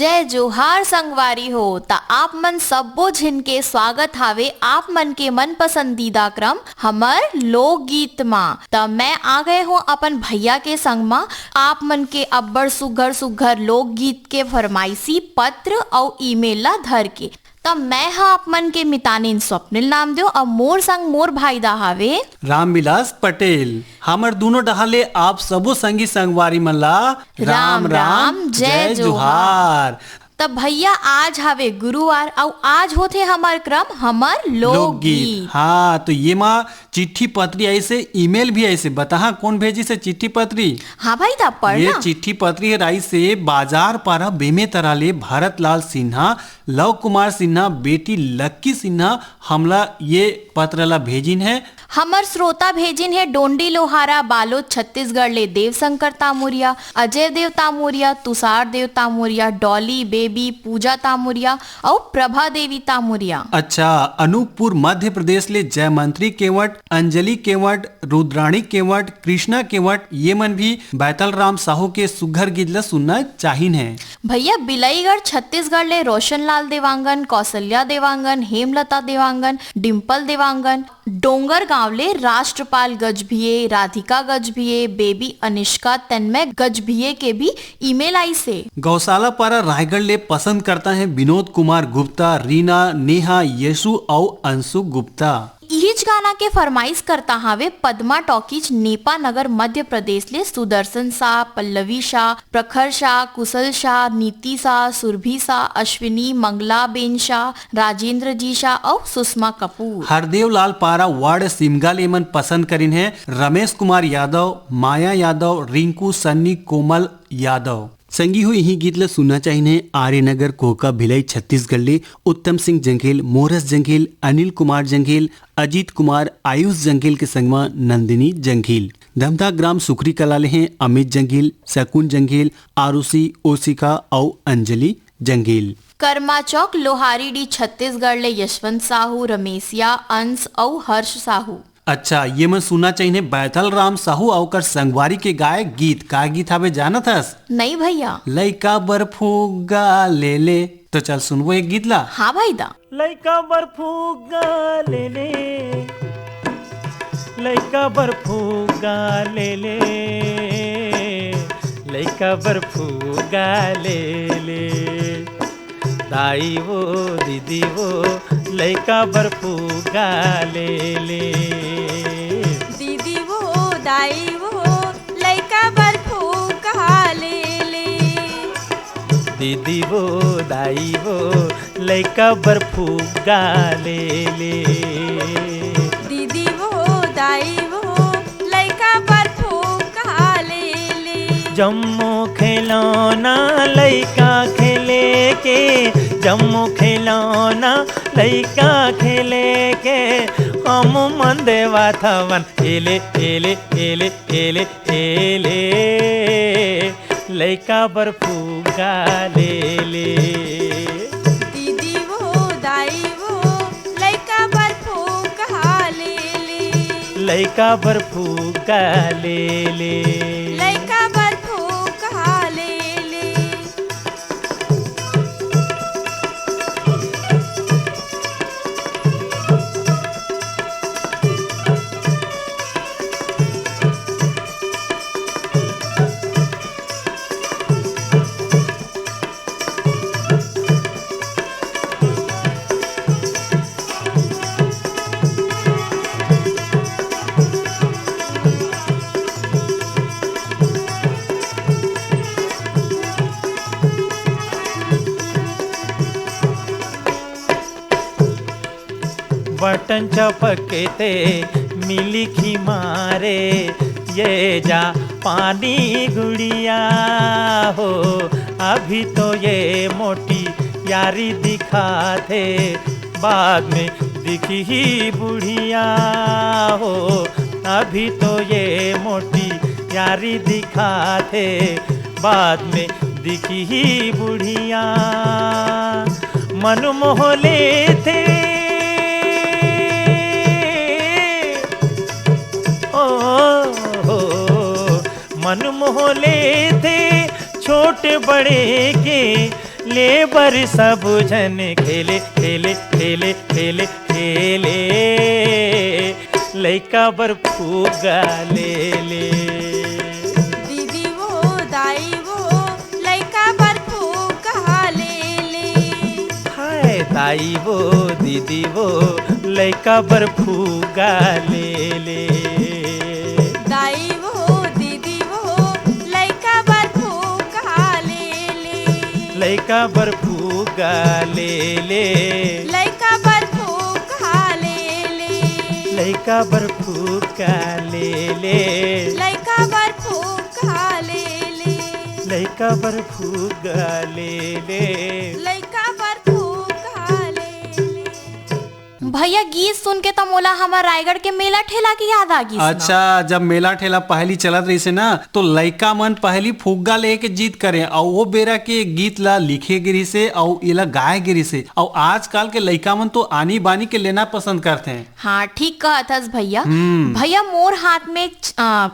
जय जोहार संगवारी हो। ता आप मन सब्बो झिन के स्वागत हावे आप मन के मन पसंदीदा क्रम हमर लोकगीत मा। ता मैं आ गए हूँ अपन भैया के संग मा आप मन के अब्बड़ सुघर सुघर लोकगीत के फरमाइशी पत्र और ईमेल ला धर के। तब मैं हा आप मन के मितानिन स्वप्निल नाम दो और मोर संग मोर भाई दा हावे रामविलास पटेल। हमर दोनों डहाले आप सबो संगी संगवारी मन ला राम राम जय जोहार। तब भैया आज हावे गुरुवार और आज होते हमार क्रम हमर लोकगीत। हाँ तो ये माँ चिट्ठी पत्री ऐसे ईमेल भी ऐसे बता कौन भेजी से चिट्ठी पत्री। हाँ भाई ता पढ़ ये ना। चिट्ठी पत्री राई से बाजार पारा बेमे तराले भारत लाल सिन्हा लव कुमार सिन्हा बेटी लक्की सिन्हा हमला ये पत्र ला भेजिन है। हमर श्रोता भेजिन है डोंडी लोहारा बालोद छत्तीसगढ़ ले देवशंकर तामुरिया अजय देव तामुरिया तुषार देव तामुरिया डॉली बेबी पूजा तामुरिया और प्रभा देवी तामुरिया। अच्छा अनूपपुर मध्य प्रदेश ले जयमंत्री केवट अंजलि केवट रुद्राणी केवट कृष्णा केवट ये मन भी बैतल राम साहू के सुघर गीत ला सुनना चाहिन है। भैया बिलईगढ़ छत्तीसगढ़ ले रोशन लाल देवांगन कौशल्या देवांगन हेमलता देवांगन डिम्पल देवांगन डोंगर गांव ले राष्ट्रपाल गजभिये राधिका गजभिये बेबी अनिष्का तन्मय गजभिये के भी ईमेल आई से। गौशाला पारा रायगढ़ ले पसंद करता है विनोद कुमार गुप्ता रीना नेहा यशु और अंशु गुप्ता। इहिच गाना के फरमाइश करता हावे पद्मा टॉकीज नेपा नगर मध्य प्रदेश ले सुदर्शन शाह पल्लवी शाह प्रखर शाह कुशल शाह नीति शाह सुरभि शाह अश्विनी मंगला बेन शाह राजेंद्र जी शाह और सुषमा कपूर। हरदेव लाल पारा वार्ड सिमगा ले मन पसंद करिन है रमेश कुमार यादव माया यादव रिंकू सन्नी कोमल यादव। संगी हुई यही गीत ला सुनना चाहिए आर्यनगर कोका भिलाई छत्तीसगढ़ ले उत्तम सिंह जंगेल मोरस जंगेल अनिल कुमार जंगेल अजीत कुमार आयुष जंगेल के संगमा नंदिनी जंगेल। धमधा ग्राम सुखरी कला ले हैं अमित जंगेल शकुन जंगेल आरुषि ओसिका और अंजलि जंगेल। कर्मा चौक लोहारी डी छत्तीसगढ़ ले यशवंत साहू रमेशिया अंश और हर्ष साहू। अच्छा ये मैं सुनना चाहिए बैतल राम साहू और संगवारी के गाय गीत का गीत हवे जाना थस? नहीं भैया। लइका बर्फुगा ले ले तो चल सुनबो एक गीत ला। हाँ भाई दा। लइका बर्फुगा ले ले लइका बर्फुगा ले ले लइका बर्फुगा ले ले दाई वो दीदी वो लइका बर्फुगा ले ले दीदी वो दाई वो लइका बर्फुगा ले ले दीदी वो दाई वो लइका बर्फुगा ले ले दीदी वो दाई वो लइका बर्फुगा ले ले जम्मू खिलौना लइका खेले के जम्मू खिलौना लइका खेले के हम मन देवा थवन एले एले एले एले एले लइका बर्फुगा ले ले दीदी वो दाई वो लइका बर्फुगा ले ले लइका बर्फुगा ले ले लइका बर्फुगा ले ले बटन चपके ते मिली खी मारे ये जा पानी गुड़िया हो अभी तो ये मोटी यारी दिखाते बाद में दिखी ही बुढ़िया हो अभी तो ये मोटी यारी दिखाते बाद में दिखी ही बुढ़िया मन मोह लेते मन मोह लेते छोटे बड़े के ले बर सब जन खेले खेले खेले खेले खेले लइका बर फुग्गा ले ले दीदी वो दाई वो लइका बर फुग्गा ले ले हाय ताई वो दीदी वो लइका बर फुग्गा ले ले दाई वो दीदी वो लइका बर फुग्गा ले ले लइका बर फुग्गा ले ले लइका बर फुग्गा ले ले लइका बर फुग्गा ले ले लइका बर फुग्गा ले ले लइका बर फुग्गा ले ले लइका बर फुग्गा ले ले भैया गीत सुन के तो मोला हमार रायगढ़ के मेला ठेला की याद आ गई। अच्छा, जब मेला ठेला पहली चलत रही से ना तो लइका मन पहली फुग्गा लेके जीत करे और वो बेरा के गीत ला लिखे गिरी से और ये ला गाए गिरी से। और आजकल के लइका मन तो आनी बानी के लेना पसंद करते हैं। हाँ ठीक कहा था भैया। भैया मोर हाथ में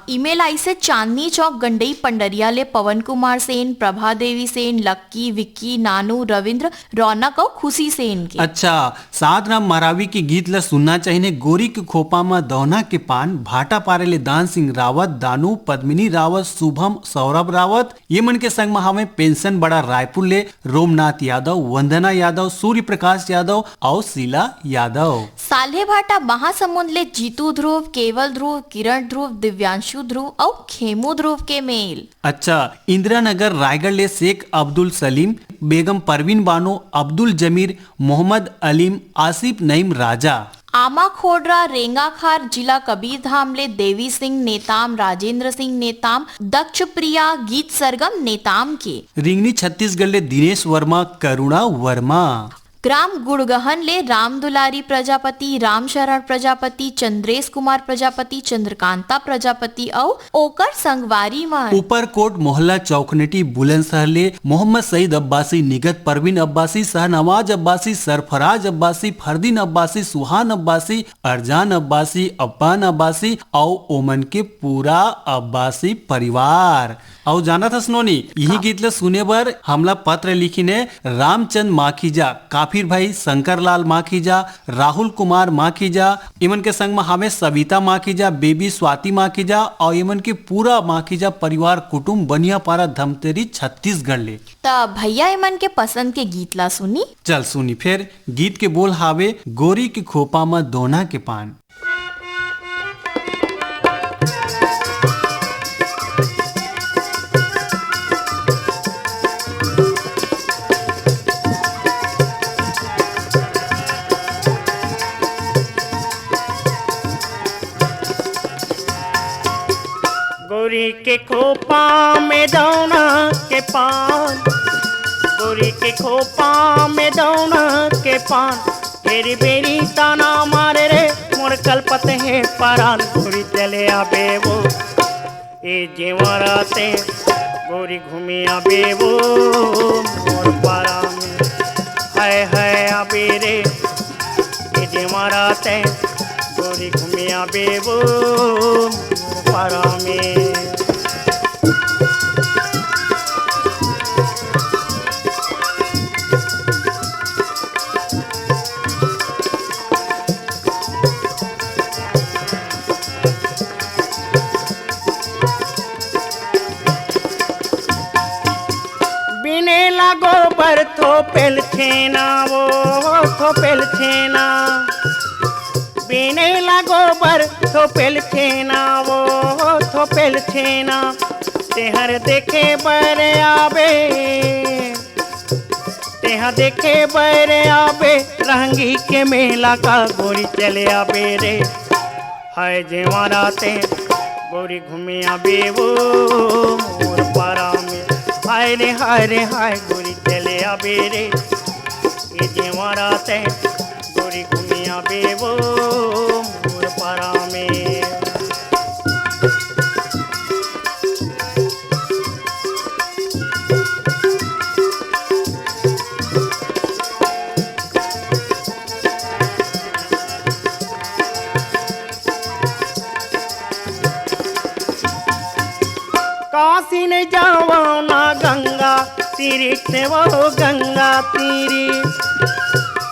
ईमेल आई से चांदनी चौक गंडई पंडरिया ले पवन कुमार सेन, प्रभा देवी सेन, लक्की, विक्की, नानू, रविंद्र, रौनक और खुशी सेन के। अच्छा, साध राम महारावी के गीत ला सुनना चाहिए। गोरी के खोपा में दौना के पान, भाटा पारे ले दान सिंह रावत, दानू, पद्मिनी रावत, शुभम, सौरभ रावत, ये मन के संग में हमें पेंशन बड़ा रायपुर ले रोमनाथ यादव, वंदना यादव, सूर्य प्रकाश यादव और शीला यादव। साल्हे भाटा महासमुंद ले जीतू ध्रुव, केवल ध्रुव, किरण ध्रुव, दिव्यांशु ध्रुव और खेमू ध्रुव के मेल। अच्छा, इंदिरा नगर रायगढ़ ले शेख अब्दुल सलीम, बेगम परवीन बानो, अब्दुल जमीर, मोहम्मद अलीम, आसिफ नईम राजा। आमा खोडरा रेंगाखार जिला कबीरधाम ले देवी सिंह नेताम, राजेंद्र सिंह नेताम, दक्ष प्रिया गीत सरगम नेताम के। रिंगनी छत्तीसगढ़ ले दिनेश वर्मा, करुणा वर्मा। ग्राम गुड़गहन ले राम दुलारी प्रजापति, राम शरण प्रजापति, चंद्रेश कुमार प्रजापति, चंद्रकांता प्रजापति और ओकर संगवारी मन। ऊपरकोट मोहल्ला चौकनेटी बुलंदशहर ले मोहम्मद सईद अब्बासी, निगत परवीन अब्बासी, शाहनवाज अब्बासी, सरफराज अब्बासी, फरदीन अब्बासी, सुहान अब्बासी, अरजान अब्बासी, अब्बान अब्बासी और ओमन के पूरा अब्बासी परिवार। और जाना था सुनोनी, यही गीत ले सुने बर हमला पत्र लिखी ने रामचंद माखीजा, काफिर भाई शंकर लाल माखीजा, राहुल कुमार माखीजा, इमन के संग में हमें सविता माखीजा, बेबी स्वाति माखीजा और इमन के पूरा माखीजा परिवार कुटुंब बनिया पारा धमतेरी छत्तीसगढ़ ले। त भैया इमन के पसंद के गीत ला सुनी। चल सुनी फिर। गीत के बोल हावे गोरी के खोपा में दोना के पान। गोरी के खोपा में दौना के पान, गोरी के खोपा में दौना के पान, तेरी बेरी ताना मारे रे मोर कलपत है परान। गोरी चले आबे वो ए जेवराते, गोरी घूमी आबे वो मोर पारा में, हाय हाय आबे रे ए जेवराते, गोरी घूमी आबे वो मोर पारा में। बिने लागो बर थोपेल छेना वो थोपेल छेना, बिने लागो बर थोपेल छेना वो थोपेल छेना, तेहर देखे बर आबे, तेहर देखे बर आबे रंगी के मेला का। गोरी चले आबे रे हाय जेवराते, गोरी घूमे आबे वो मोर पारा में, हाय रे हाय रे हाय गोरी चले आबे रे ये जेवराते, गोरी घूमे आबे वो मोर पारा में। काशी ने जावा ना गंगा तीरित वो गंगा तीरी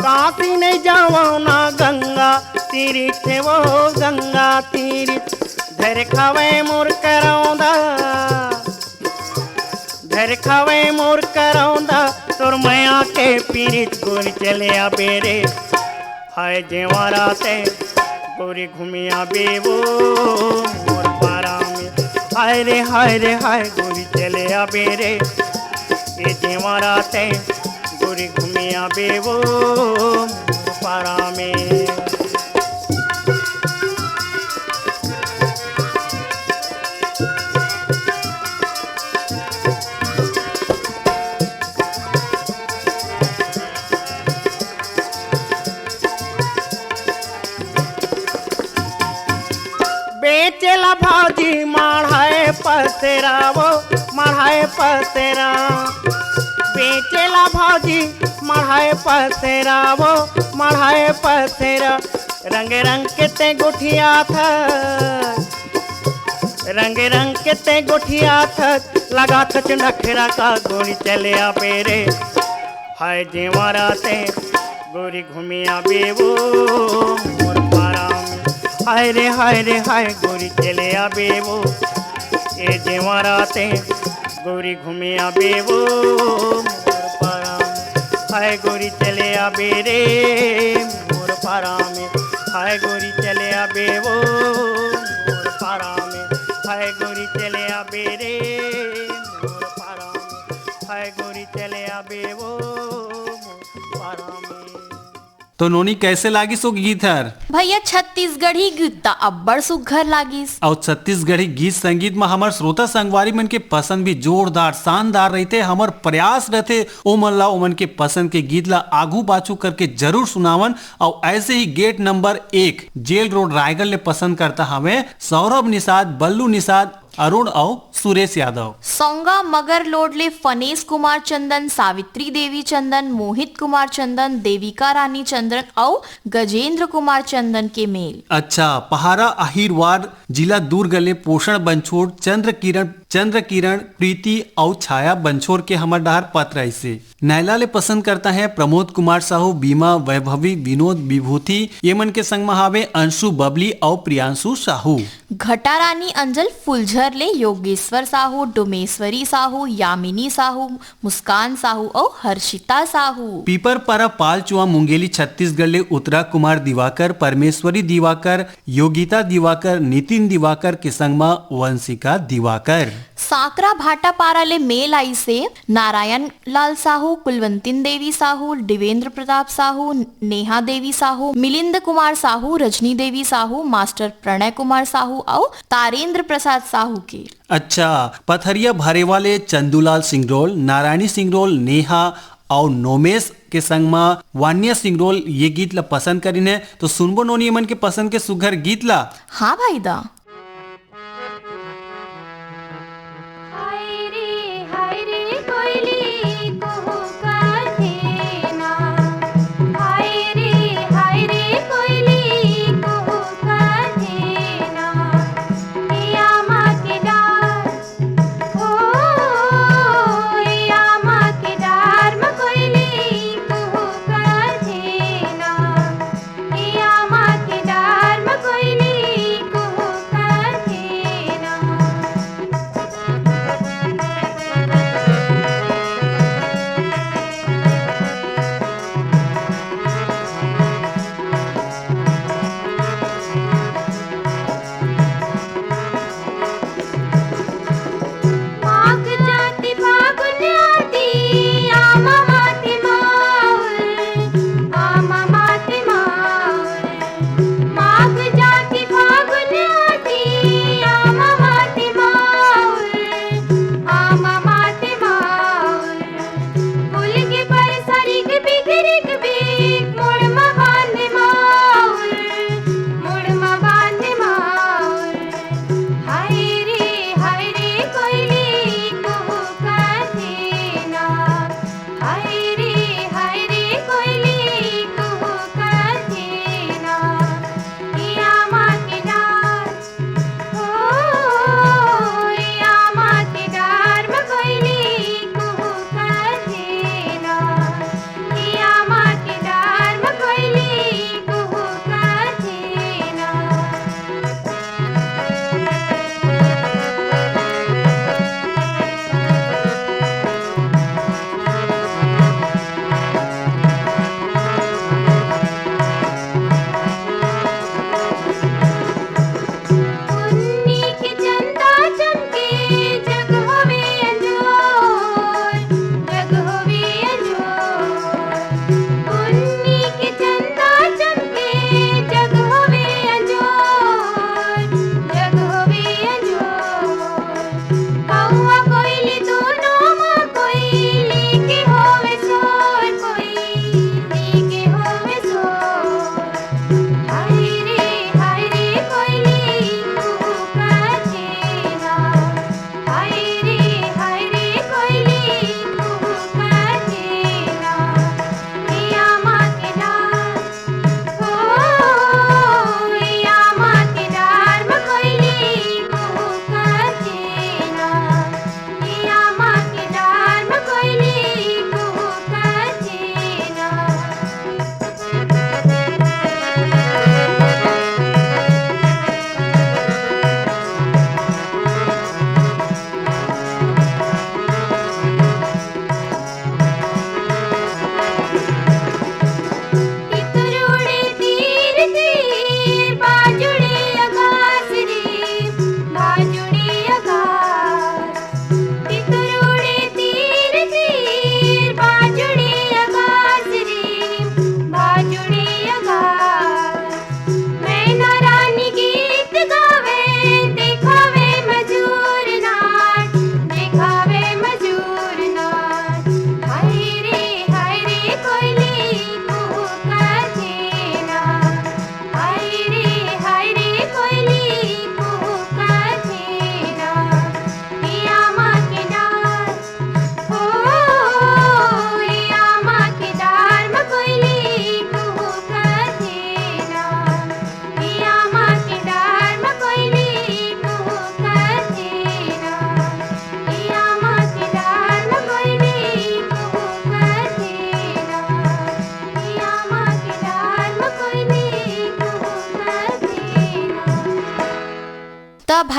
काशी नहीं जाओ ना गंगा तीरित वो गंगा तीरी धर खावे मोर करौंदा धर खावे मोर करौंदा तोर माया के पीरित गोरी चले आ बेरे हाय जेवारा ते गोरी घूमिया बेवो मोर पारा में हाय रे हाय गोरी चले आ बेरे ये जेवारा ते गोरी घूमिया बेवो मोर पारा में बेचेला भाजी माढ़ाए पसेरा वो माढ़ाए पसेरा बेचेला भाजी माढ़ाए पसेरा वो माढ़ाए पसेरा रंग रंग के ते गुठिया था रंग रंग के ते गुठिया था लगा था नखरा का गोरी चले आ बेरे हाय जेवारा ते गोरी घूमिया बेवो मोर पारा में हाय रे हाय गोरी चले आ बेवो ए जेवारा ते गोरी घूमे आ बेवो मोर पारा में हाय गोरी चले आ बेरे मोर पारा में हाय गोरी चले आ बेवो मोर पारा में हाय गोरी चले आ बेरे मोर पारा में हाय गोरी चले आ बेवो मोर पारा में। तो नोनी कैसे लागी सो गीत हर भैया छत्तीसगढ़ी गीत ता अब्बड़ सुघर लागिस। और छत्तीसगढ़ी गीत संगीत में हमार श्रोता संगवारी मन के पसंद भी जोरदार शानदार रहते हमार प्रयास रहते ओ मन ला ओमन के पसंद के गीत ला आगू बाचू करके जरूर सुनावन। और ऐसे ही gate number 1 jail road Raigarh ले पसंद करता हमें सौरभ निषाद बल्लू निषाद अरुण और सुरेश यादव। सोंगा मगर लोडले फनेश कुमार चंदन सावित्री देवी चंदन मोहित कुमार चंदन देविका रानी चंदन और गजेंद्र कुमार चंदन के मेल। अच्छा पहाड़ा आहिरवार जिला दुर्ग ले पोषण बंछोड़ चंद्र किरण प्रीति और छाया बंछोर के हमार डार पत्र ऐसे नैला ले पसंद करता है प्रमोद कुमार साहू बीमा वैभवी विनोद विभूति ये मन के संग महावे अंशु बबली और प्रियांशु साहू। घटा रानी अंजल फुलझर ले योगेश्वर साहू डोमेश्वरी साहू यामिनी साहू मुस्कान साहू और हर्षिता साहू। पीपर पारा पाल चुआ मुंगेली छत्तीसगढ़ ले उत्तरा कुमार दिवाकर परमेश्वरी दिवाकर योगिता दिवाकर नितिन दिवाकर के संगमा वंशिका दिवाकर। साकरा भाटा पारा ले मेल आई से नारायण लाल साहू कुलवंतिन देवी साहू देवेंद्र प्रताप साहू नेहा देवी साहू मिलिंद कुमार साहू रजनी देवी साहू मास्टर प्रणय कुमार साहू और तारेंद्र प्रसाद साहू के। अच्छा पथरिया भरे वाले चंदूलाल सिंगरोल नारायणी सिंगरोल नेहा और नोमेश के संग में वान्या सिंगरोल ये गीत ला पसंद करीन है तो सुनबो नोनी मन के पसंद के सुघर गीत ला। हाँ भाई दा कोयली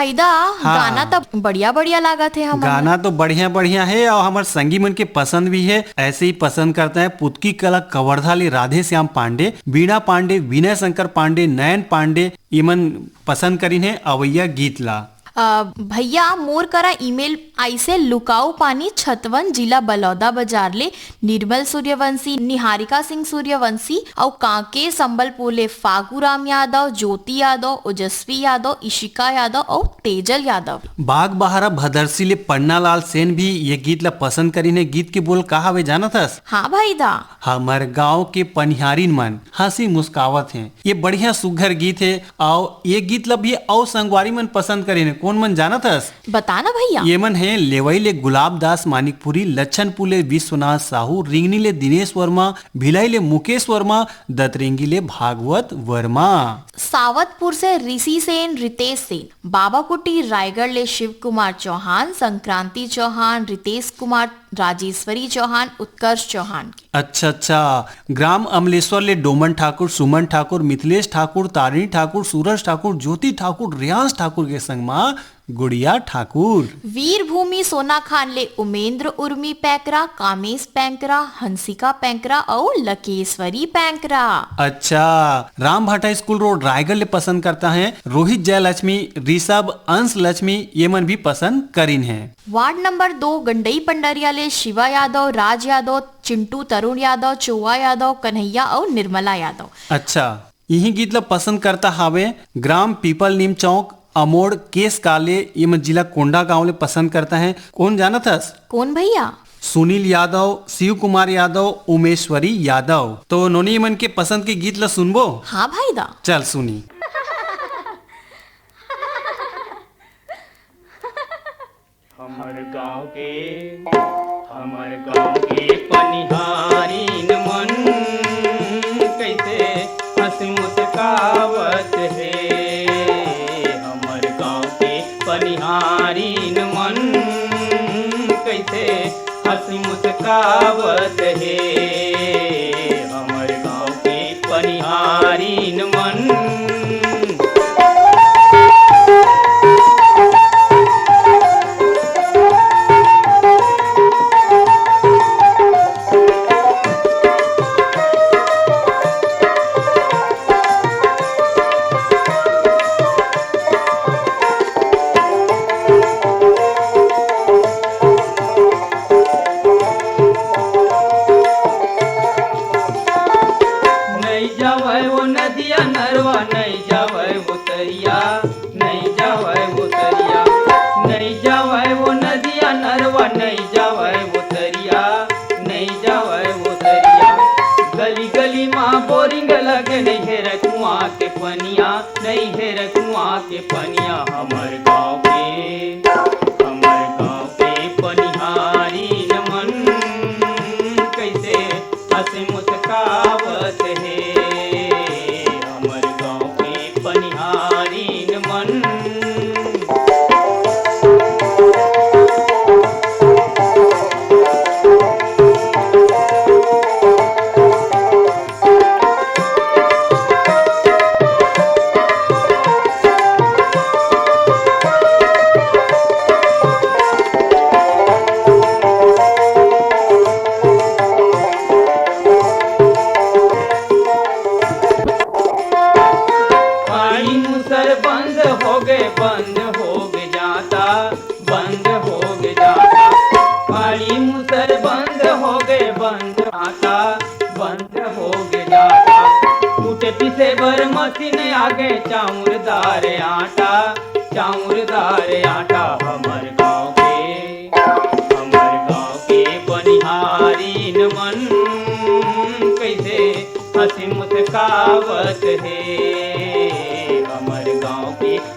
भाईदा हाँ। गाना तो बढ़िया बढ़िया लागत है हम गाना तो बढ़िया बढ़िया है और हमारे संगी मन के पसंद भी है। ऐसे ही पसंद करते हैं पुतकी कला कवर्धा ले राधे श्याम पांडे, बीणा पांडे, विनय शंकर पांडे, नयन पांडे इमन पसंद करीन है अवैया गीत ला। भैया मोर करा ईमेल आई से लुकाऊ पानी छतवन जिला बलौदा बाजार ले निर्मल सूर्यवंशी, निहारिका सिंह सूर्यवंशी और कांके संबलपुर ले फागुराम यादव, ज्योति यादव, ओजस्वी यादव, इशिका यादव और तेजल यादव। बाग बहारा भदरसी ले पन्ना लाल सेन भी ये गीत ला पसंद करीन है। गीत के बोल कहा वे जाना थस? हाँ भाईदा, हमार गांव के पनिहारिन मन हंसी मुस्कावत हैं। ये बढ़िया सुघर गीत है और ये गीत ला भी और संगवारी मन पसंद करीन है। कौन मन जाना थस? बताना भैया। ये मन है लेवई ले गुलाब दास मानिकपुरी, लच्छनपुर ले विश्वनाथ साहू, रिंगनी ले दिनेश वर्मा, भिलाई ले मुकेश वर्मा, दतरेंगी ले भागवत वर्मा। सावतपुर से ऋषि सेन, रितेश सेन, बाबाकुटी रायगढ़ ले शिव कुमार चौहान, संक्रांति चौहान, रितेश कुमार, राजेश्वरी चौहान, उत्कर्ष चौहान। अच्छा, ग्राम अमलेश्वर ले डोमन ठाकुर, सुमन ठाकुर, मिथिलेश ठाकुर, तारिणी ठाकुर, सूरज ठाकुर, ज्योति ठाकुर, रियांश ठाकुर के संग मां गुड़िया ठाकुर। वीर भूमि सोना खान ले उमेंद्र उर्मी पैकरा, कामेश पैंकरा, हंसिका पैंकरा और लकेश्वरी पैंकरा। अच्छा, राम भाटा स्कूल रोड रायगढ़ ले पसंद करता है रोहित जयलक्ष्मी, ऋषभ, अंश लक्ष्मी ये मन भी पसंद करीन है। वार्ड नंबर 2 गंडई पंडरिया ले शिवा यादव, राज यादव, चिंटू तरुण यादव, चौवा यादव, कन्हैया और निर्मला यादव। अच्छा, यही गीत ला पसंद करता हावे ग्राम पीपल नीम चौक अमोड़ केस काले ये मन जिला कोंडा गांव ले पसंद करता है। कौन जाना थस? कौन भैया? सुनील यादव, शिव कुमार यादव, उमेश्वरी यादव। तो नोनी मन के पसंद के गीत ला सुनबो? हाँ भाईदा, चल सुनी। हमर गाँव के पनिहारीन मन कैसे हंस मुस्कावत है। हमर गाँव के पनिहारीन मन कैसे हंस मुस्कावत है। हमर गाँव के पनिहारीन मन।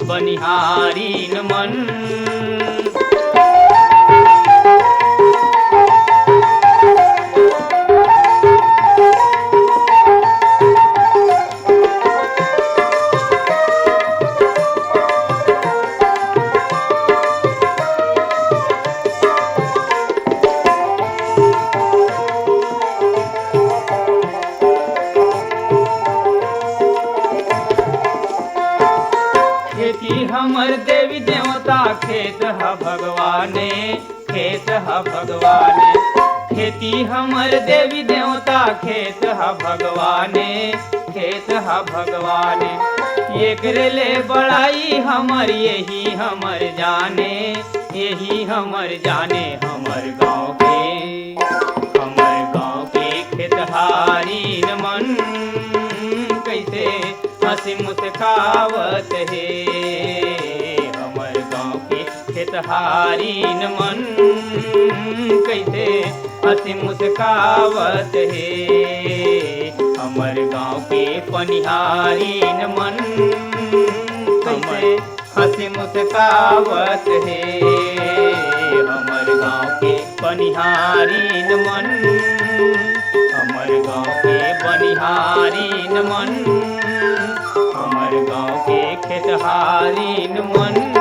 बनिहारीन मन। हमर देवी खेत ह भगवाने, खेत ह भगवाने। खेती हमर देवी देवता खेत ह भगवाने, खेत ह भगवाने। एकरे ले बड़ाई हमर यही हमर जाने, यही हमर जाने। हमर गाँव के खेतहारी न मन कैसे हंसी मुस्कावत है। हमर गाँव के खेतहारी न मन कैसे हंसी मुस्कावत है। हमर गाँव के पनिहारी न मन कैसे हंसी मुस्कावत है। हमर गाँव के पनिहारी न मन, हमर गाँव के बनिहारी न मन, हमर गाँव के खेतहारी न मन।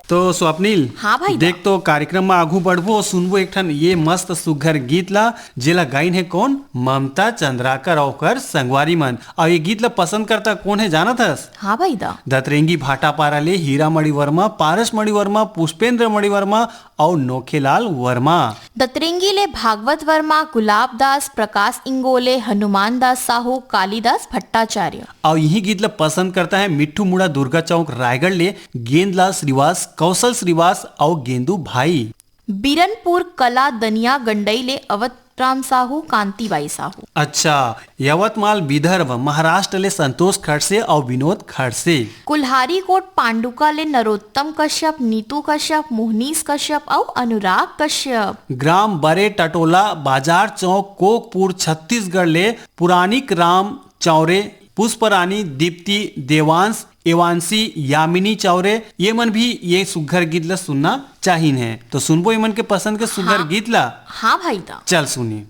तो स्वप्निल, हाँ भाई देख तो कार्यक्रम में आगू बढ़बो और सुनबो एक ठन ये मस्त सुघर गीत ला, जेला गाइन है कौन? ममता चंद्राकर और संगवारी मन। और ये गीत ला पसंद करता कौन है जानत हस? हाँ भाई दा। दतरेंगी भाटापारा ले हीरा मणिवर्मा, पारस मणिवर्मा, पुष्पेंद्र मणिवर्मा और नोखेलाल वर्मा। दतरेंगी ले भागवत वर्मा, गुलाब दास, प्रकाश इंगोले, हनुमान दास साहू, कालिदास भट्टाचार्य। और यही गीत ला पसंद करता है मिट्टू मुड़ा दुर्गा चौक रायगढ़ ले गेंदलाल श्रीवास, कौशल श्रीवास और गेंदू भाई। बीरनपुर कला दनिया गंडई ले अवध राम साहू, कांतिबाई साहू। अच्छा, यवतमाल विदर्भ महाराष्ट्र ले संतोष खड़से और विनोद खड़से। कुल्हारी कोट पांडुका ले नरोत्तम कश्यप, नीतू कश्यप, मोहनीश कश्यप और अनुराग कश्यप। ग्राम बड़े टटोला बाजार चौक कोकपुर छत्तीसगढ़ ले पुरानिक राम चौरे, पुष्परानी, दीप्ति, देवांश, एवांशी, यामिनी चौरे, ये मन भी ये सुघर गीत ला सुनना चाहिए है। तो सुनबो ये मन के पसंद के सुघर गीत ला। हाँ भाई दा। चल सुनिए।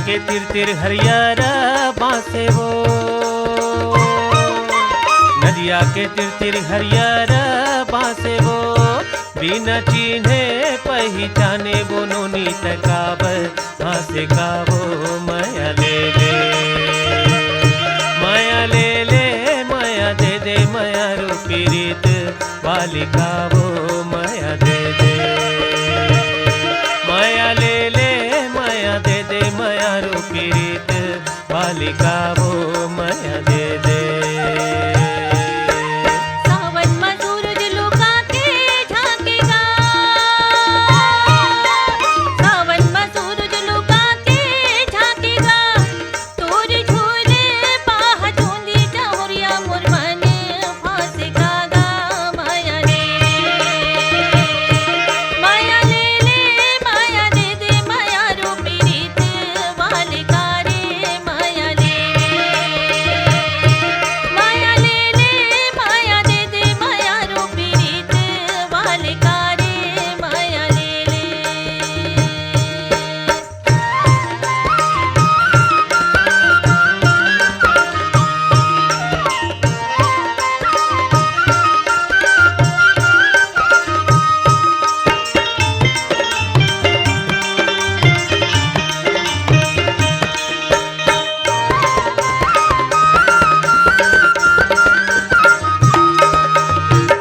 के तिर तिर हरियारा बासे वो, नदिया के तिर तिर हरियारा बासे वो। बिना चिन्हे पहचाने वो नोनी तकाबर हासे गावो। माया ले ले, माया ले ले, माया दे दे, माया रूपी रीत वाली गावो। माया दे दे, माया ले ले, माया दे दे, माया रूपी रीत वाली गावो। माया दे दे। सावन में सूरज लुका के झांकेगा, सावन में सूरज लुका के झांकेगा। तोर झूले बाह चूंदी चहुरिया मोर मन फांसेगा गा। माया ले ले, माया दे दे, माया रूपी रीत वाले कारे। माया ले ले, माया दे दे, माया रूपी रीत वाले कारे। माया ले ले।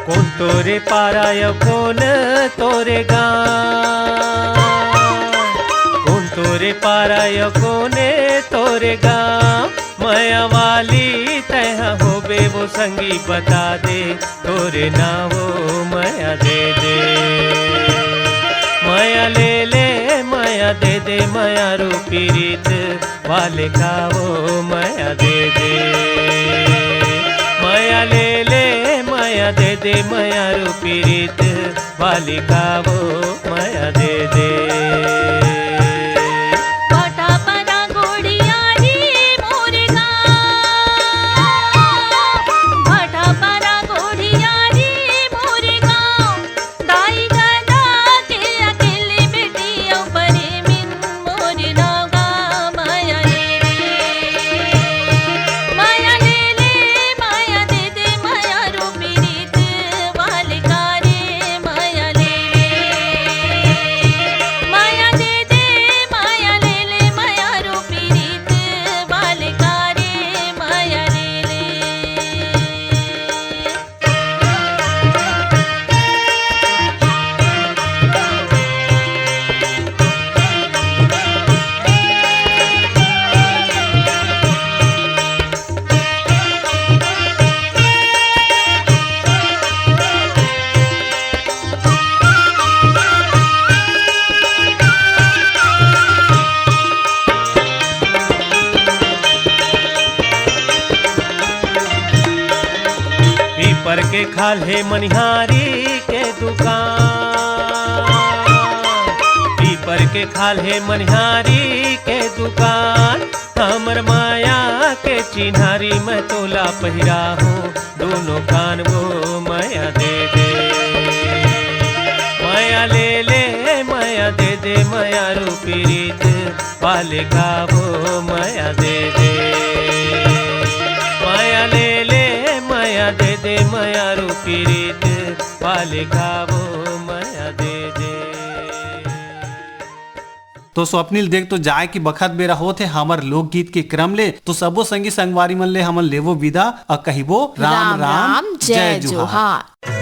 कौन तोरे पाराय कौन तोरे गाँव, कौन तोरे पाराय कौने तोरे गाँव। माया वाली तह होबे वो संगी बता दे तोरे नावो। माया दे दे, माया ले ले, माया दे दे, माया रूपी रीत वाले गावो। माया दे दे, माया ले ले, माया दे दे, माया रूपी रीत वाली गावो। माया दे दे। भाटा परा गोड़ियारी मोर गाँव, भाटा परा गोड़ियारी खाले मनिहारी के दुकान, पीपर के खाले मनिहारी के दुकान, हमर माया के चिन्हारी मैं तोला पहिरा हूँ दोनों कान वो माया दे दे, माया ले ले माया दे दे, माया रूपी रीत वाले का वो माया दे दे, माया ले ले माया दे दे, माया रूपी रीत वाले का वो माया दे दे। तो स्वप्निल देख तो जाए की बखत बेरा होत है हमर लोकगीत के क्रम ले, तो सबो संगी संगवारी मन ले हमन लेवो विदा और कहिबो राम राम जय जोहार।